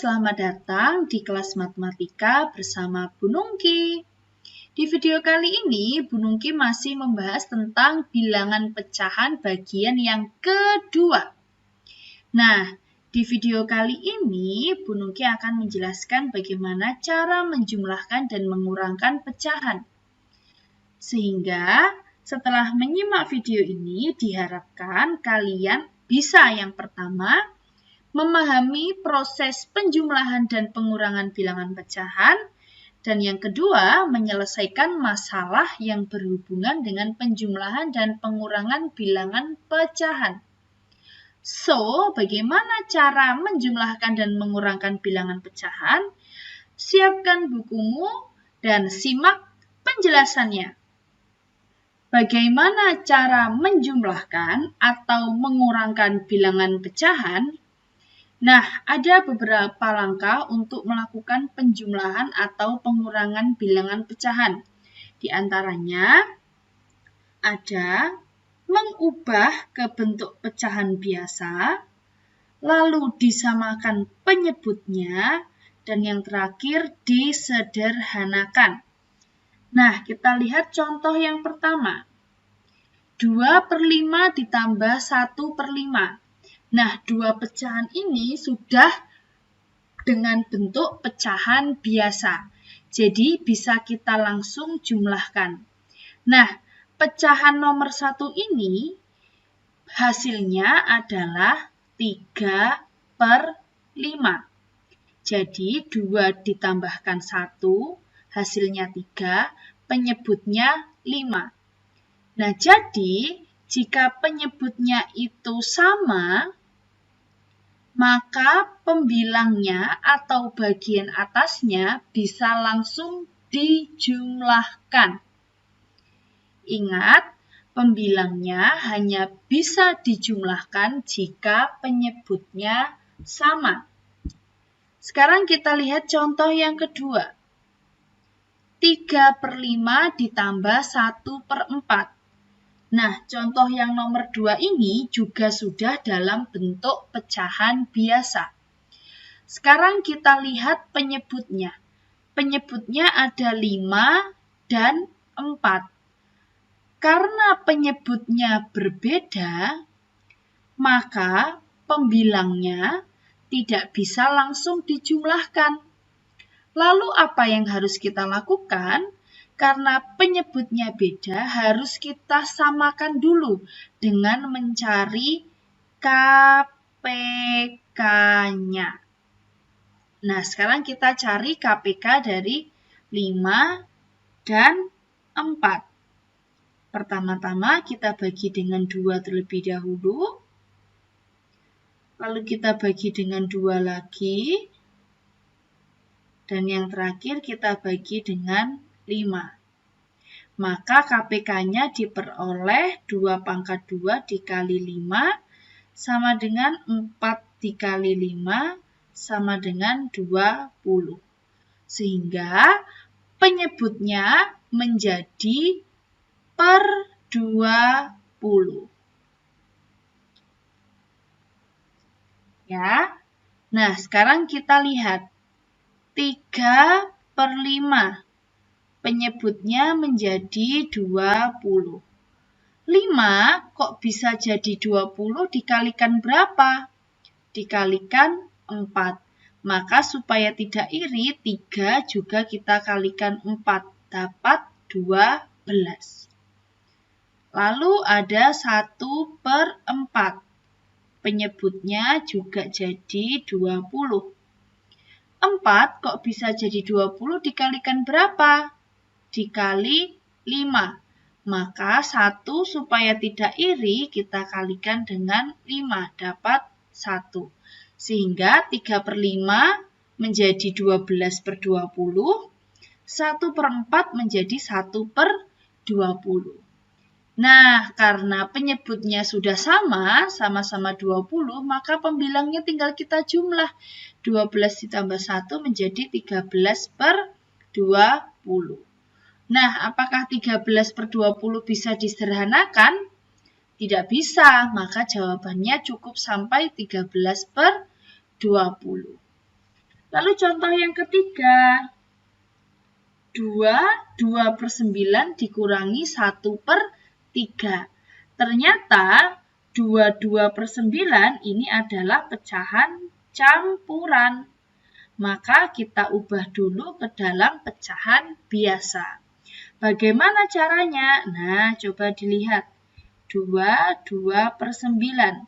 selamat datang di kelas matematika bersama Bu Nungki. Di video kali ini, Bu Nungki masih membahas tentang bilangan pecahan bagian yang kedua. Nah, di video kali ini, Bu Nungki akan menjelaskan bagaimana cara menjumlahkan dan mengurangkan pecahan. Sehingga, setelah menyimak video ini, diharapkan kalian bisa yang pertama, memahami proses penjumlahan dan pengurangan bilangan pecahan, dan yang kedua, menyelesaikan masalah yang berhubungan dengan penjumlahan dan pengurangan bilangan pecahan. So, bagaimana cara menjumlahkan dan mengurangkan bilangan pecahan? Siapkan bukumu dan simak penjelasannya. Bagaimana cara menjumlahkan atau mengurangkan bilangan pecahan? Nah, ada beberapa langkah untuk melakukan penjumlahan atau pengurangan bilangan pecahan. Di antaranya, ada mengubah ke bentuk pecahan biasa, lalu disamakan penyebutnya, dan yang terakhir disederhanakan. Nah, kita lihat contoh yang pertama. 2/5 ditambah 1/5. Nah, dua pecahan ini sudah dengan bentuk pecahan biasa. Jadi, bisa kita langsung jumlahkan. Nah, pecahan nomor 1 ini hasilnya adalah 3/5. Jadi, 2 ditambahkan 1, hasilnya 3, penyebutnya 5. Nah, jadi, jika penyebutnya itu sama, maka pembilangnya atau bagian atasnya bisa langsung dijumlahkan. Ingat, pembilangnya hanya bisa dijumlahkan jika penyebutnya sama. Sekarang kita lihat contoh yang kedua. 3/5 ditambah 1/4. Nah, contoh yang nomor 2 ini juga sudah dalam bentuk pecahan biasa. Sekarang kita lihat penyebutnya. Penyebutnya ada 5 dan 4. Karena penyebutnya berbeda, maka pembilangnya tidak bisa langsung dijumlahkan. Lalu apa yang harus kita lakukan? Karena penyebutnya beda, harus kita samakan dulu dengan mencari KPK-nya. Nah, sekarang kita cari KPK dari 5 dan 4. Pertama-tama kita bagi dengan 2 terlebih dahulu. Lalu kita bagi dengan 2 lagi. Dan yang terakhir kita bagi dengan 5. Maka KPK-nya diperoleh 2/2 dikali 5 sama dengan 4 dikali 5 sama dengan 20. Sehingga penyebutnya menjadi per 20. Ya. Nah, sekarang kita lihat 3/5. Penyebutnya menjadi 20. 5 kok bisa jadi 20 dikalikan berapa? Dikalikan 4. Maka supaya tidak iri, 3 juga kita kalikan 4. Dapat 12. Lalu ada 1/4. Penyebutnya juga jadi 20. 4 kok bisa jadi 20 dikalikan berapa? Dikali 5. Maka 1 supaya tidak iri kita kalikan dengan 5. Dapat 1. Sehingga 3/5 menjadi 12/20. 1/4 menjadi 1/20. Nah, karena penyebutnya sudah sama-sama 20, maka pembilangnya tinggal kita jumlah. 12 ditambah 1 menjadi 13/20. Nah, apakah 13/20 bisa disederhanakan? Tidak bisa, maka jawabannya cukup sampai 13/20. Lalu contoh yang ketiga, 2/9 dikurangi 1/3. Ternyata 2/9 ini adalah pecahan campuran. Maka kita ubah dulu ke dalam pecahan biasa. Bagaimana caranya? Nah, coba dilihat. 2/9.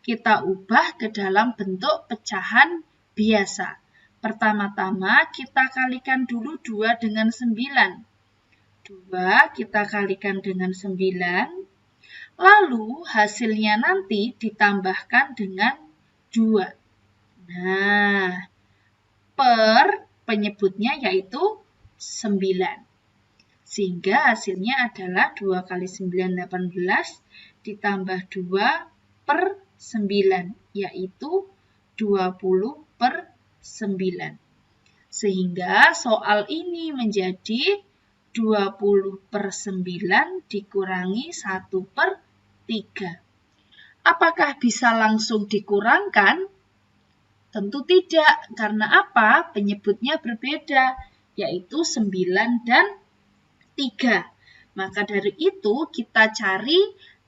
Kita ubah ke dalam bentuk pecahan biasa. Pertama-tama kita kalikan dulu 2 dengan 9. 2 kita kalikan dengan 9. Lalu hasilnya nanti ditambahkan dengan 2. Nah, per penyebutnya yaitu 9. Sehingga hasilnya adalah 2 kali 9, 18, ditambah 2/9, yaitu 20/9. Sehingga soal ini menjadi 20/9 dikurangi 1/3. Apakah bisa langsung dikurangkan? Tentu tidak, karena apa? Penyebutnya berbeda, yaitu 9 dan 3. Maka dari itu kita cari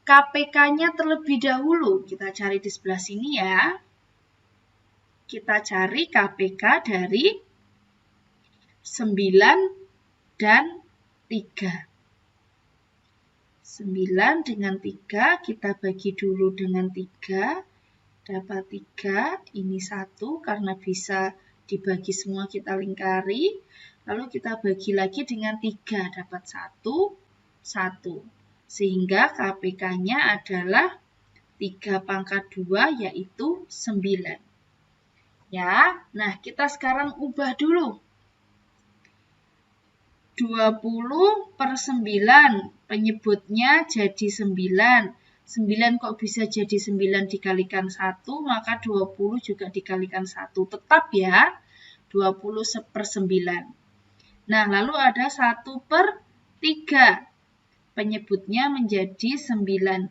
KPK-nya terlebih dahulu. Kita cari di sebelah sini ya. Kita cari KPK dari 9 dan 3. 9 dengan 3 kita bagi dulu dengan 3. Dapat 3, ini 1 karena bisa dibagi semua kita lingkari. Lalu kita bagi lagi dengan 3, dapat 1, 1. Sehingga KPK-nya adalah 3/2 yaitu 9. Ya, nah kita sekarang ubah dulu. 20/9, penyebutnya jadi 9. 9 kok bisa jadi 9 dikalikan 1, maka 20 juga dikalikan 1. Tetap ya, 20/9. Nah, lalu ada 1/3. Penyebutnya menjadi 9.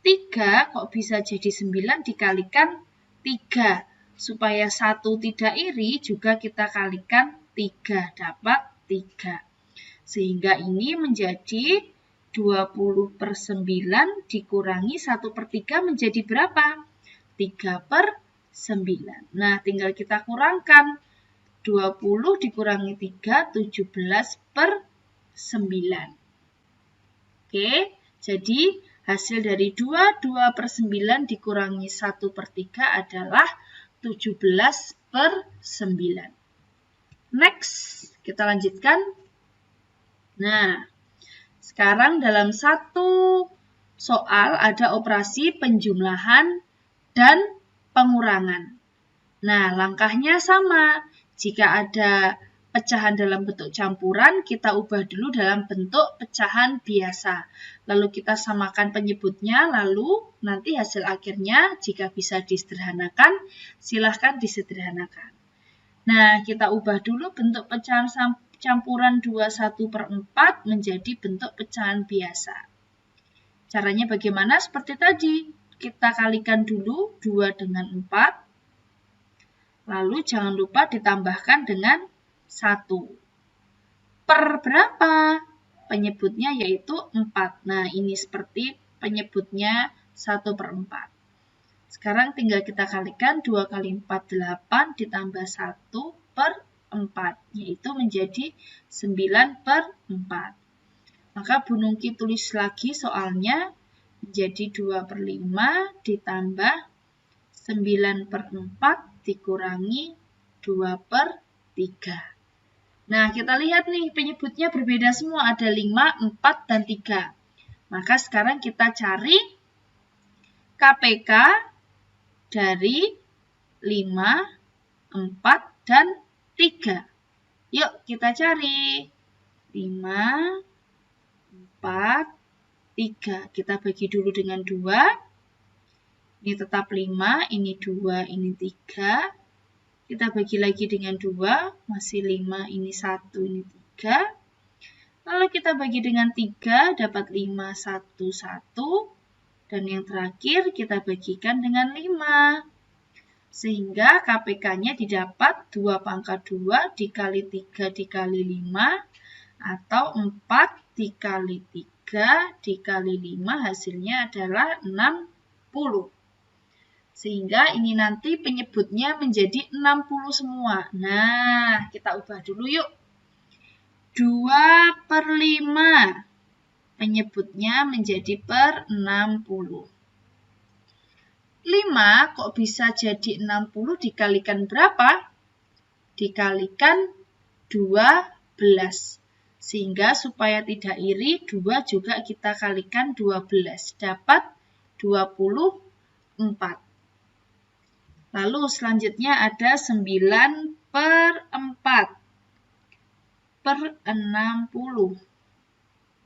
3 kok bisa jadi 9 dikalikan 3. Supaya 1 tidak iri, juga kita kalikan 3, dapat 3. Sehingga ini menjadi 20/9 dikurangi 1/3 menjadi berapa? 3/9. Nah, tinggal kita kurangkan. 20 dikurangi 3, 17/9. Oke, jadi hasil dari 2/9 dikurangi 1/3 adalah 17/9. Next, kita lanjutkan. Nah, sekarang dalam satu soal ada operasi penjumlahan dan pengurangan. Nah, langkahnya sama. Jika ada pecahan dalam bentuk campuran, kita ubah dulu dalam bentuk pecahan biasa. Lalu kita samakan penyebutnya, lalu nanti hasil akhirnya jika bisa disederhanakan, silahkan disederhanakan. Nah, kita ubah dulu bentuk pecahan campuran 21/4 menjadi bentuk pecahan biasa. Caranya bagaimana? Seperti tadi, kita kalikan dulu 2 dengan 4, lalu jangan lupa ditambahkan dengan 1. Per berapa? Penyebutnya yaitu 4. Nah, ini seperti penyebutnya 1/4. Sekarang tinggal kita kalikan 2 kali 4, 8, ditambah 1/4, yaitu menjadi 9/4. Maka Bu Nungki tulis lagi soalnya menjadi 2/5 ditambah 9/4 dikurangi 2/3. Nah, kita lihat nih penyebutnya berbeda semua, ada 5, 4, dan 3. Maka sekarang kita cari KPK dari 5, 4, dan 3. Yuk kita cari. 5, 4, 3. Kita bagi dulu dengan 2. Ini tetap 5, ini 2, ini 3. Kita bagi lagi dengan 2, masih 5, ini 1, ini 3. Lalu kita bagi dengan 3, dapat 5, 1, 1. Dan yang terakhir kita bagikan dengan 5. Sehingga KPK-nya didapat 2 pangkat 2 dikali 3 dikali 5 atau 4 dikali 3 dikali 5 hasilnya adalah 60. Sehingga ini nanti penyebutnya menjadi 60 semua. Nah, kita ubah dulu yuk. 2/5. Penyebutnya menjadi per 60. 5 kok bisa jadi 60 dikalikan berapa? Dikalikan 12. Sehingga supaya tidak iri, 2 juga kita kalikan 12. Dapat 24. Lalu selanjutnya ada 9/4 per 60.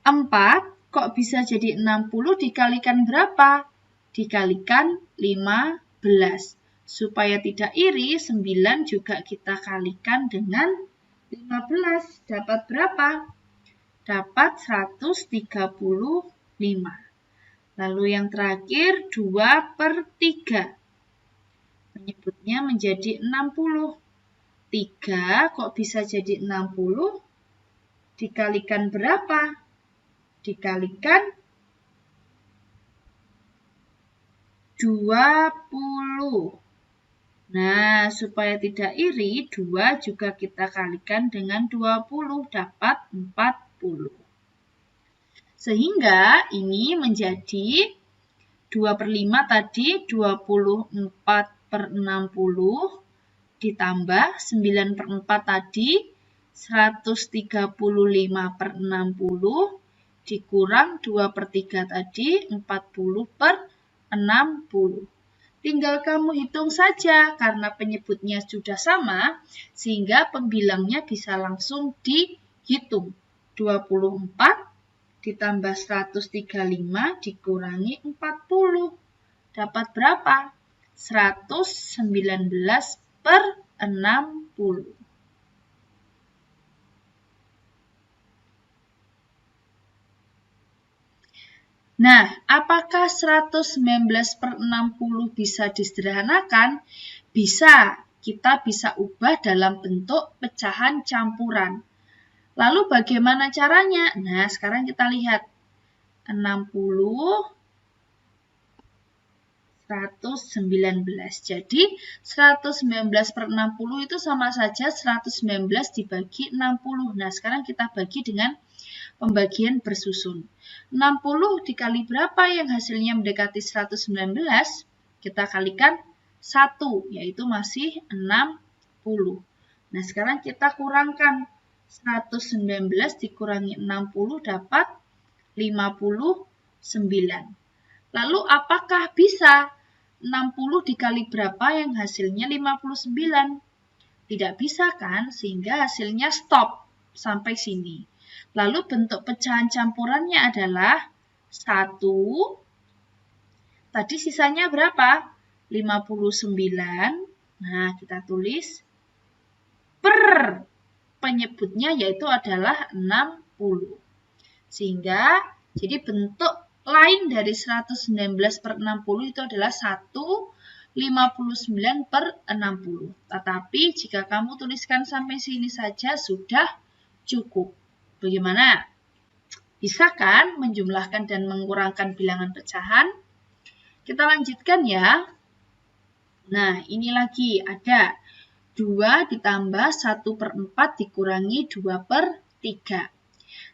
4 kok bisa jadi 60 dikalikan berapa? Dikalikan 15. Supaya tidak iri, 9 juga kita kalikan dengan 15. Dapat berapa? Dapat 135. Lalu yang terakhir 2/3. Penyebutnya menjadi 60. 3 kok bisa jadi 60? Dikalikan berapa? Dikalikan 20. Nah, supaya tidak iri, 2 juga kita kalikan dengan 20, dapat 40. Sehingga ini menjadi 2/5 tadi 24/60 ditambah 9/4 tadi 135/60 dikurang 2/3 tadi 40/60. Tinggal kamu hitung saja karena penyebutnya sudah sama sehingga pembilangnya bisa langsung dihitung. 24 ditambah 135 dikurangi 40. Dapat berapa? 119/60. Nah, apakah 119/60 bisa disederhanakan? Bisa, kita bisa ubah dalam bentuk pecahan campuran. Lalu bagaimana caranya? Nah, sekarang kita lihat. 60, 119. Jadi, 119/60 itu sama saja 119 dibagi 60. Nah, sekarang kita bagi dengan pembagian bersusun. 60 dikali berapa yang hasilnya mendekati 119? Kita kalikan 1, yaitu masih 60. Nah, sekarang kita kurangkan. 119 dikurangi 60 dapat 59. Lalu apakah bisa 60 dikali berapa yang hasilnya 59? Tidak bisa kan, sehingga hasilnya stop sampai sini. Lalu bentuk pecahan campurannya adalah 1. Tadi sisanya berapa? 59. Nah, kita tulis per penyebutnya yaitu adalah 60. Sehingga jadi bentuk lain dari 119/60 itu adalah 159/60. Tetapi jika kamu tuliskan sampai sini saja sudah cukup. Bagaimana? Bisa kan menjumlahkan dan mengurangkan bilangan pecahan? Kita lanjutkan ya. Nah, ini lagi ada 2 ditambah 1/4 dikurangi 2/3.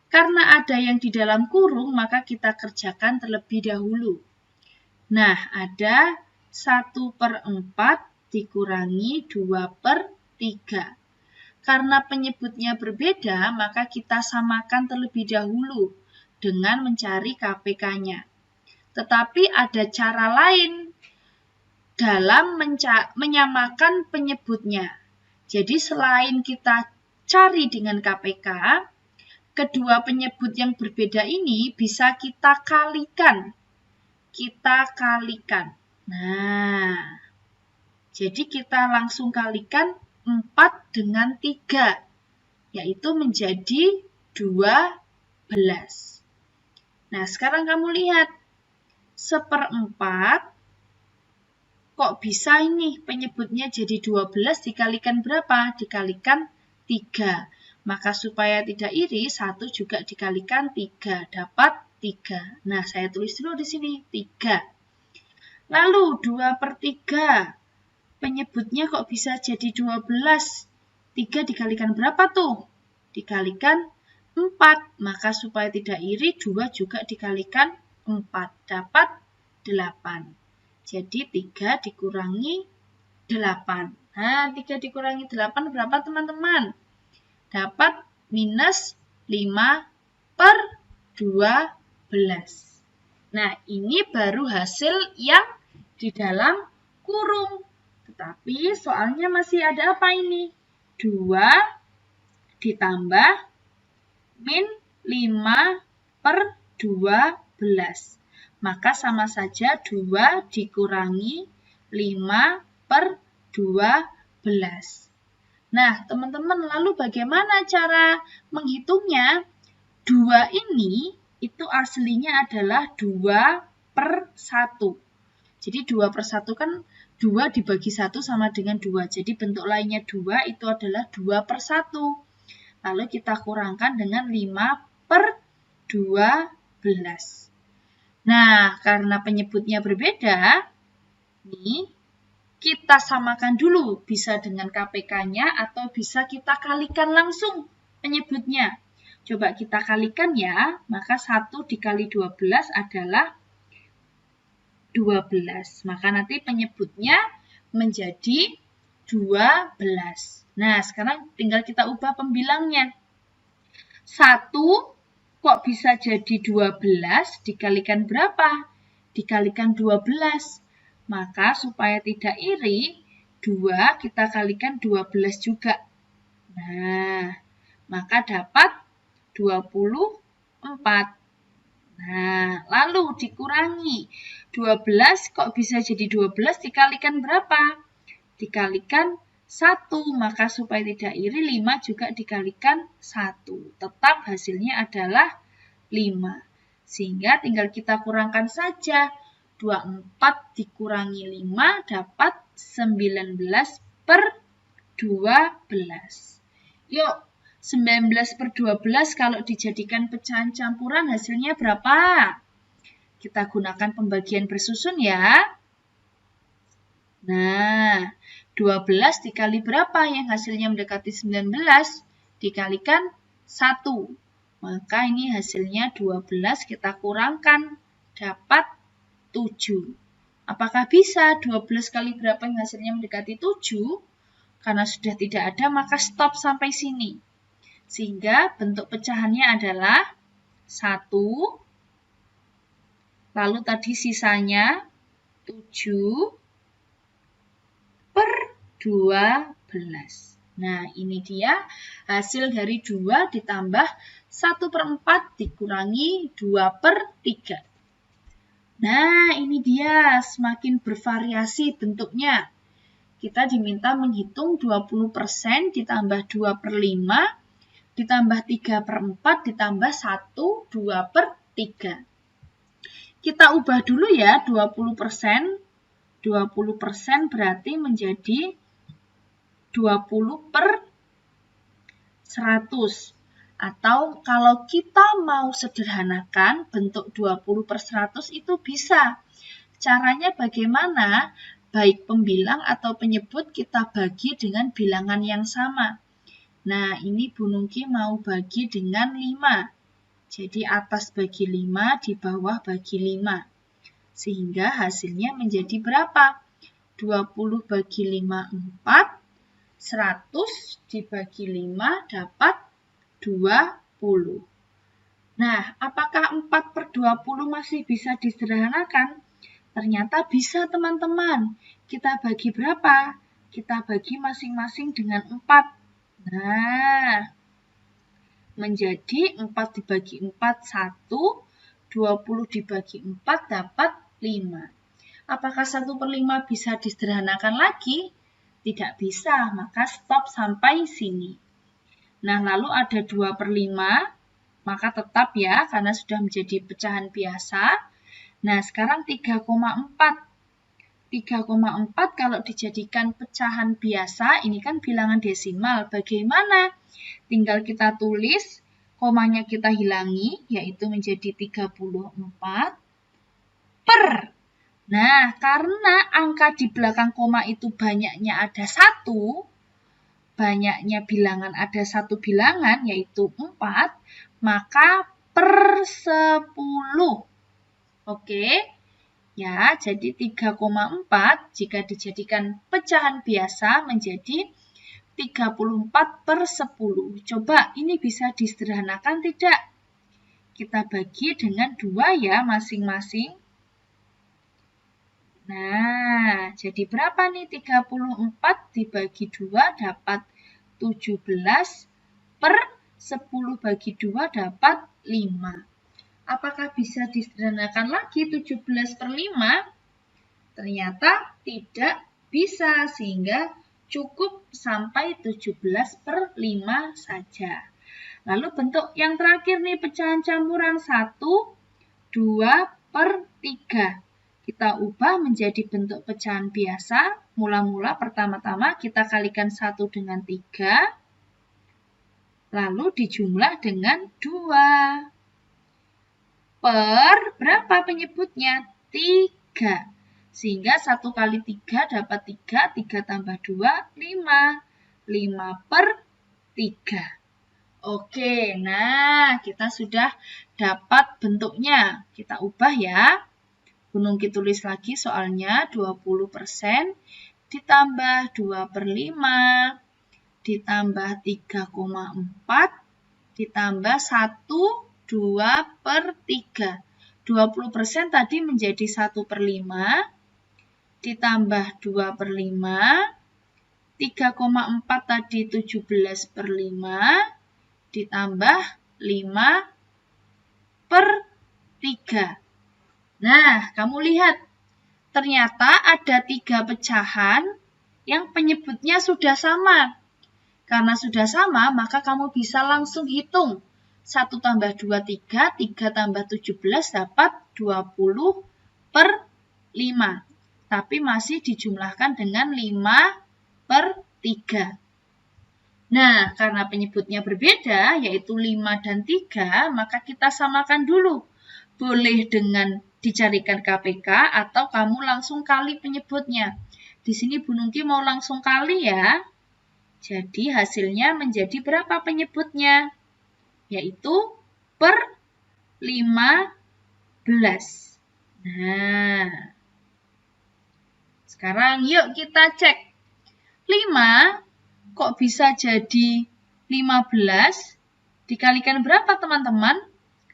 Karena ada yang di dalam kurung, maka kita kerjakan terlebih dahulu. Nah, ada 1/4 dikurangi 2/3. Karena penyebutnya berbeda, maka kita samakan terlebih dahulu dengan mencari KPK-nya. Tetapi ada cara lain dalam menyamakan penyebutnya. Jadi selain kita cari dengan KPK, kedua penyebut yang berbeda ini bisa kita kalikan. Nah, jadi kita langsung kalikan 4 dengan 3, yaitu menjadi 12. Nah, sekarang kamu lihat, 1/4 kok bisa ini penyebutnya jadi 12 dikalikan berapa? Dikalikan 3. Maka supaya tidak iri, 1 juga dikalikan 3, dapat 3. Nah, saya tulis dulu di sini, 3. Lalu 2/3. Penyebutnya kok bisa jadi 12? 3 dikalikan berapa tuh? Dikalikan 4. Maka supaya tidak iri, 2 juga dikalikan 4. Dapat 8. Jadi 3 dikurangi 8. Nah, 3 dikurangi 8 berapa teman-teman? Dapat minus 5/12. Nah, ini baru hasil yang di dalam kurung. Tetapi soalnya masih ada apa ini? 2 ditambah min 5/12. Maka sama saja 2 dikurangi 5/12. Nah, teman-teman, lalu bagaimana cara menghitungnya? 2 ini itu aslinya adalah 2/1. Jadi 2/1 kan 2 dibagi 1 sama dengan 2. Jadi bentuk lainnya 2 itu adalah 2/1. Lalu kita kurangkan dengan 5/12. Nah, karena penyebutnya berbeda, nih kita samakan dulu, bisa dengan KPK-nya atau bisa kita kalikan langsung penyebutnya. Coba kita kalikan ya, maka 1 dikali 12 adalah 12. Maka nanti penyebutnya menjadi 12. Nah, sekarang tinggal kita ubah pembilangnya. 1 kok bisa jadi 12 dikalikan berapa? Dikalikan 12. Maka supaya tidak iri, 2 kita kalikan 12 juga. Nah, maka dapat 24. Nah, lalu dikurangi. 12 kok bisa jadi 12 dikalikan berapa? Dikalikan 1, maka supaya tidak iri 5 juga dikalikan 1. Tetap hasilnya adalah 5. Sehingga tinggal kita kurangkan saja. 24 dikurangi 5 dapat 19/12. Yuk, 19/12 kalau dijadikan pecahan campuran hasilnya berapa? Kita gunakan pembagian bersusun ya. Nah, 12 dikali berapa yang hasilnya mendekati 19? Dikalikan 1. Maka ini hasilnya 12 kita kurangkan. Dapat 7. Apakah bisa 12 kali berapa yang hasilnya mendekati 7? Karena sudah tidak ada, maka stop sampai sini. Sehingga bentuk pecahannya adalah 1. Lalu tadi sisanya 7/12. Nah, ini dia hasil dari 2 ditambah 1/4 dikurangi 2/3. Nah, ini dia semakin bervariasi bentuknya. Kita diminta menghitung 20% ditambah 2/5 ditambah 3/4 ditambah 1, 2/3. Kita ubah dulu ya 20%. 20% berarti menjadi 20/100. Atau kalau kita mau sederhanakan bentuk 20/100 itu bisa. Caranya bagaimana? Baik pembilang atau penyebut kita bagi dengan bilangan yang sama. Nah, ini Bu Nungki mau bagi dengan 5. Jadi atas bagi 5, di bawah bagi 5. Sehingga hasilnya menjadi berapa? 20 bagi 5, 4. 100 dibagi 5 dapat 20. Nah, apakah 4/20 masih bisa disederhanakan? Ternyata bisa teman-teman. Kita bagi berapa? Kita bagi masing-masing dengan 4. Nah, menjadi 4 dibagi 4, 1. 20 dibagi 4 dapat 5. Apakah 1/5 bisa disederhanakan lagi? Tidak bisa, maka stop sampai sini. Nah, lalu ada 2/5, maka tetap ya, karena sudah menjadi pecahan biasa. Nah, sekarang 3,4. 3,4 kalau dijadikan pecahan biasa, ini kan bilangan desimal. Bagaimana? Tinggal kita tulis, komanya kita hilangi, yaitu menjadi 34 per. Nah, karena angka di belakang koma itu banyaknya ada 1, banyaknya bilangan ada 1 bilangan, yaitu 4, maka per 10. Oke? Ya, jadi 3,4 jika dijadikan pecahan biasa menjadi 34 per 10. Coba, ini bisa disederhanakan tidak? Kita bagi dengan 2 ya masing-masing. Nah, jadi berapa nih 34 dibagi 2 dapat 17 per 10 bagi 2 dapat 5. Apakah bisa disederhanakan lagi 17 per 5? Ternyata tidak bisa, sehingga cukup sampai 17 per 5 saja. Lalu bentuk yang terakhir nih pecahan campuran 1, 2 per 3. Kita ubah menjadi bentuk pecahan biasa. Mula-mula pertama-tama kita kalikan 1 dengan 3. Lalu dijumlah dengan 2. Per berapa penyebutnya? 3. Sehingga 1 kali 3 dapat 3. 3 tambah 2, 5. 5 per 3. Oke, nah kita sudah dapat bentuknya. Kita ubah ya. Bunungki tulis lagi soalnya 20% ditambah 2 per 5 ditambah 3,4 ditambah 1, 2 per 3. 20% tadi menjadi 1 per 5 ditambah 2 per 5. 3,4 tadi 17 per 5 ditambah 5 per 3. Nah, kamu lihat, ternyata ada 3 pecahan yang penyebutnya sudah sama. Karena sudah sama, maka kamu bisa langsung hitung. 1 tambah 2, 3, 3 tambah 17 dapat 20 per 5. Tapi masih dijumlahkan dengan 5 per 3. Nah, karena penyebutnya berbeda, yaitu 5 dan 3, maka kita samakan dulu. Boleh dengan dicarikan KPK atau kamu langsung kali penyebutnya. Di sini Bu Nungki mau langsung kali ya. Jadi hasilnya menjadi berapa penyebutnya? Yaitu per 15. Nah, sekarang yuk kita cek. 5 kok bisa jadi 15? Dikalikan berapa teman-teman?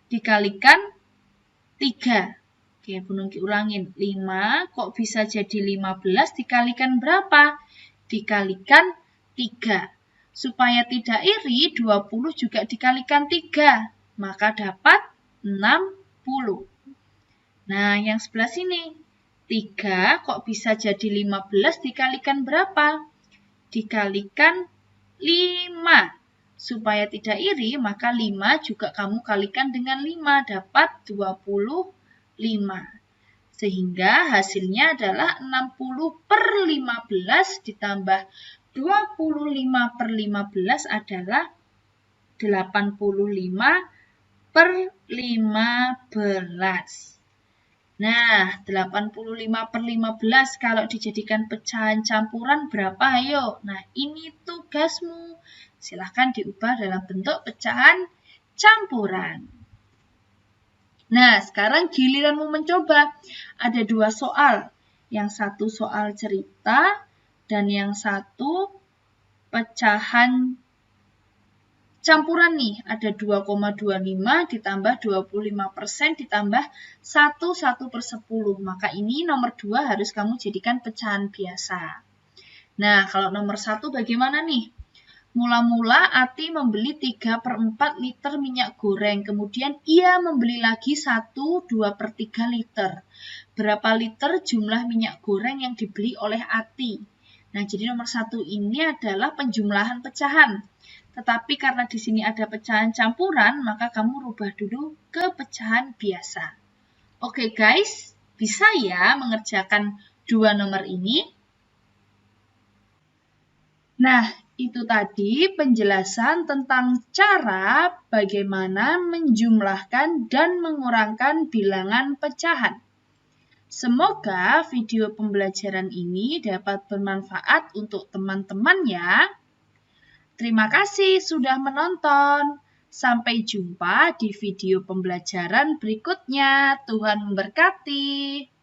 Dikalikan 3. Oke, Bu Nungki ulangin. 5 kok bisa jadi 15 dikalikan berapa? Dikalikan 3. Supaya tidak iri, 20 juga dikalikan 3. Maka dapat 60. Nah, yang sebelah sini. 3 kok bisa jadi 15 dikalikan berapa? Dikalikan 5. Supaya tidak iri, maka 5 juga kamu kalikan dengan 5. Dapat 25. Sehingga hasilnya adalah 60 per 15 ditambah 25 per 15 adalah 85 per 15. Nah, 85 per 15 kalau dijadikan pecahan campuran berapa? Ayo. Nah, ini tugasmu. Silahkan diubah dalam bentuk pecahan campuran. Nah, sekarang giliranmu mencoba. Ada 2 soal. Yang satu soal cerita dan yang satu pecahan campuran nih. Ada 2,25 ditambah 25% ditambah 1 per 10. Maka ini nomor 2 harus kamu jadikan pecahan biasa. Nah, kalau nomor 1 bagaimana nih? Mula-mula Ati membeli 3 per 4 liter minyak goreng. Kemudian ia membeli lagi 1, 2 per 3 liter. Berapa liter jumlah minyak goreng yang dibeli oleh Ati? Nah, jadi nomor 1 ini adalah penjumlahan pecahan. Tetapi karena di sini ada pecahan campuran, maka kamu rubah dulu ke pecahan biasa. Oke guys, bisa ya mengerjakan dua nomor ini? Nah, itu tadi penjelasan tentang cara bagaimana menjumlahkan dan mengurangkan bilangan pecahan. Semoga video pembelajaran ini dapat bermanfaat untuk teman-teman ya. Terima kasih sudah menonton. Sampai jumpa di video pembelajaran berikutnya. Tuhan memberkati.